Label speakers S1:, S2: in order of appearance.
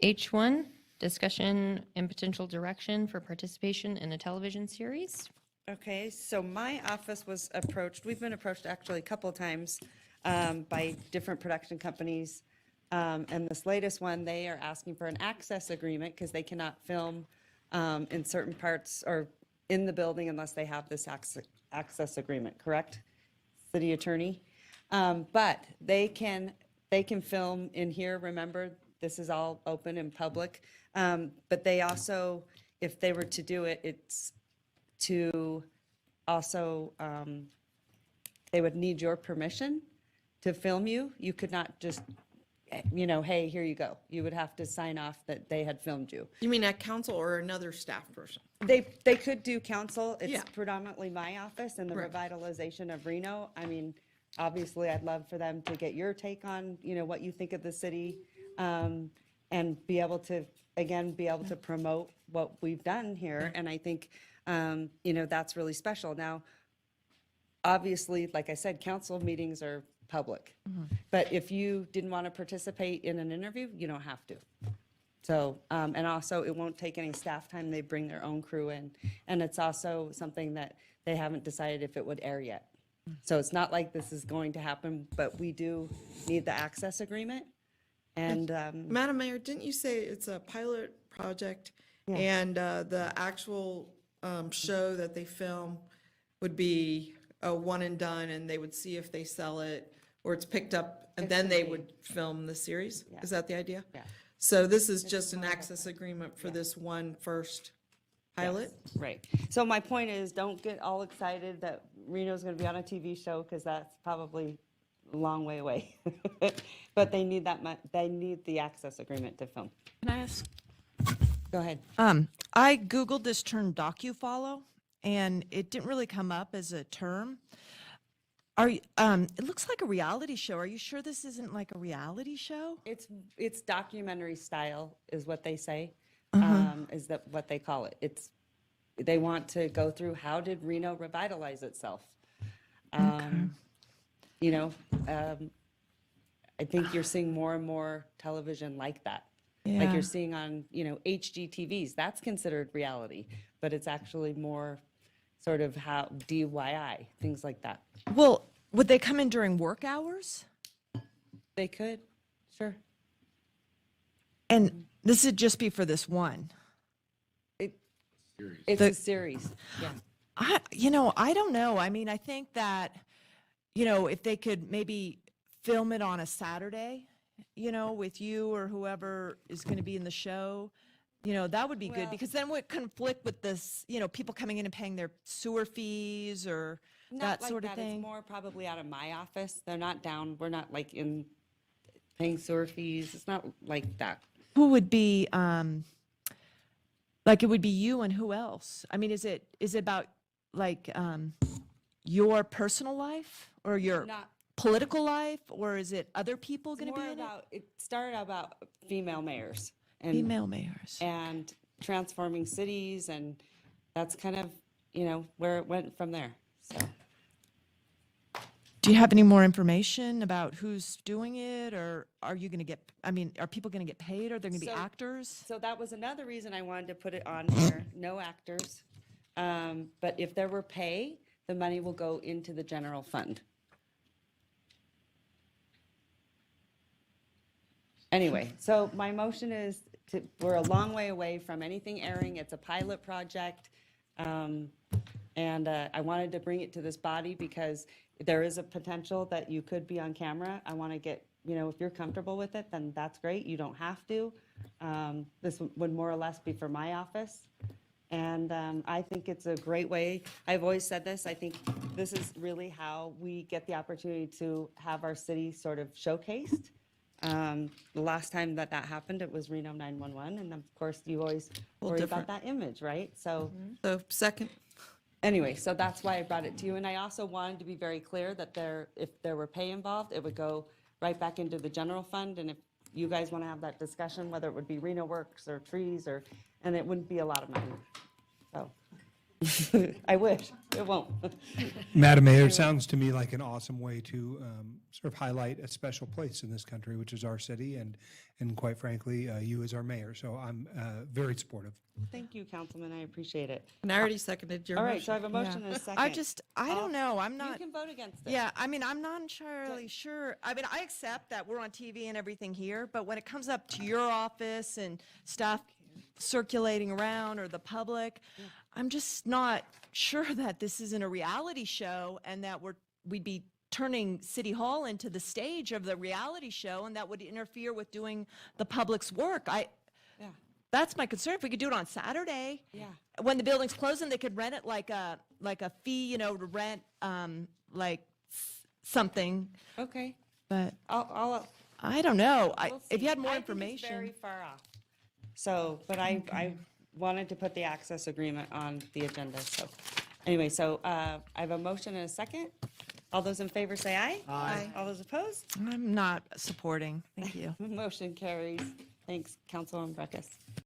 S1: H1, discussion and potential direction for participation in a television series.
S2: Okay, so my office was approached, we've been approached actually a couple of times by different production companies. And this latest one, they are asking for an access agreement because they cannot film in certain parts or in the building unless they have this access agreement, correct? City attorney? But they can film in here, remember, this is all open and public. But they also, if they were to do it, it's to also, they would need your permission to film you. You could not just, hey, here you go. You would have to sign off that they had filmed you.
S3: You mean at council or another staff person?
S2: They could do council. It's
S3: Yeah.
S2: predominantly my office and the
S3: Right.
S2: revitalization of Reno. I mean, obviously, I'd love for them to get your take on, what you think of the city, and be able to, again, be able to promote what we've done here. And I think, that's really special. Now, obviously, like I said, council meetings are public. But if you didn't want to participate in an interview, you don't have to. So, and also, it won't take any staff time. They bring their own crew in. And it's also something that they haven't decided if it would air yet. So it's not like this is going to happen, but we do need the access agreement. And
S3: Madam Mayor, didn't you say it's a pilot project?
S2: Yeah.
S3: And the actual show that they film would be a one and done, and they would see if they sell it, or it's picked up, and
S2: It's
S3: then
S2: gonna
S3: they
S2: be-
S3: would film the series?
S2: Yeah.
S3: Is that the idea?
S2: Yeah.
S3: So this is just an access agreement for this one first pilot?
S2: Yes, right. So my point is, don't get all excited that Reno's going to be on a TV show, because that's probably a long way away. But they need they need the access agreement to film.
S4: Can I ask?
S2: Go ahead.
S4: I Googled this term docufollow, and it didn't really come up as a term. It looks like a reality show. Are you sure this isn't like a reality show?
S2: It's documentary style, is what they say. Is that what they call it? They want to go through, how did Reno revitalize itself? I think you're seeing more and more television like that. Like
S4: Yeah.
S2: you're seeing on, HGTVs, that's considered reality, but it's actually more sort of how DIY, things like that.
S4: Well, would they come in during work hours?
S2: They could, sure.
S4: And this would just be for this one.
S2: It's a series, yeah.
S4: I don't know. I mean, I think that, if they could maybe film it on a Saturday, with you or whoever is going to be in the show, that would be good,
S2: Well-
S4: because then it would conflict with this, people coming in and paying their sewer fees or
S2: Not
S4: that
S2: like
S4: sort of
S2: that.
S4: thing.
S2: It's more probably out of my office. They're not down, we're not like in paying sewer fees. It's not like that.
S4: Who would be, like, it would be you and who else? I mean, is it about like your personal life or your
S2: Not-
S4: political life, or is it other people
S2: It's
S4: going to be
S2: more
S4: in it?
S2: about, it started out about female mayors and,
S4: Female mayors.
S2: and transforming cities, and that's kind of, where it went from there, so.
S4: Do you have any more information about who's doing it, or are you going to get, are people going to get paid, or they're going to be
S2: So-
S4: actors?
S2: So that was another reason I wanted to put it on here, no actors. But if there were pay, the money will go into the general fund. Anyway, so my motion is we're a long way away from anything airing. It's a pilot project. And I wanted to bring it to this body because there is a potential that you could be on camera. I want to get, if you're comfortable with it, then that's great. You don't have to. This would more or less be for my office. And I think it's a great way. I've always said this. I think this is really how we get the opportunity to have our city sort of showcased. The last time that happened, it was Reno 911. And of course, you always worry about that image, right? So
S3: So second,
S2: anyway, so that's why I brought it to you. And I also wanted to be very clear that if there were pay involved, it would go right back into the general fund. And if you guys want to have that discussion, whether it would be Reno Works or trees and it wouldn't be a lot of money. So, I wish, it won't.
S5: Madam Mayor, it sounds to me like an awesome way to sort of highlight a special place in this country, which is our city, and quite frankly, you as our mayor. So I'm very supportive.
S2: Thank you, Councilman, I appreciate it.
S3: And I already seconded your
S2: All
S3: motion.
S2: right, so I have a motion and a second.
S4: I don't know, I'm
S2: You
S4: not.
S2: can vote against it.
S4: Yeah, I mean, I'm not entirely sure. I mean, I accept that we're on TV and everything here, but when it comes up to your office and stuff circulating around or the public, I'm just not sure that this isn't a reality show and that we'd be turning City Hall into the stage of the reality show, and that would interfere with doing the public's work.
S2: Yeah.
S4: That's my concern. If we could do it on Saturday,
S2: Yeah.
S4: when the building's closing, they could rent it like a fee, you know, to rent something.
S2: Okay,
S4: But
S2: I'll
S4: I don't know.
S2: we'll
S4: If you had
S2: see.
S4: more
S2: I think it's very
S4: information,
S2: far off. So, but I wanted to put the access agreement on the agenda, so. Anyway, so I have a motion and a second. All those in favor say aye.
S3: Aye.
S2: All those opposed?
S4: I'm not supporting. Thank you.
S2: Motion carries. Thanks, Councilwoman Breckus.